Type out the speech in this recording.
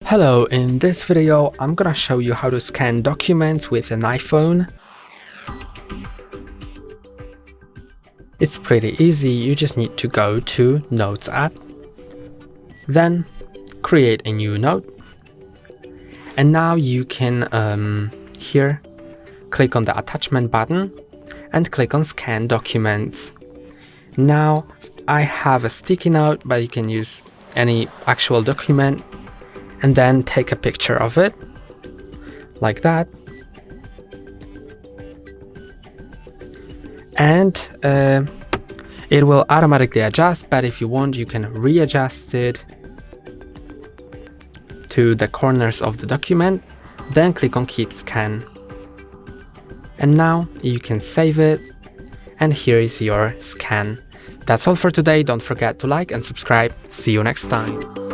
Hello, in this video I'm gonna show you how to scan documents with an iPhone. It's pretty easy, you just need to go to Notes app, then create a new note, and now you can here click on the attachment button and click on Scan Documents. Now I have a sticky note, but you can use any actual document and then take a picture of it like that, and it will automatically adjust, but if you want you can readjust it to the corners of the document, then click on Keep Scan, and now you can save it, and here is your scan. That's all for today. Don't forget to like and subscribe. See you next time.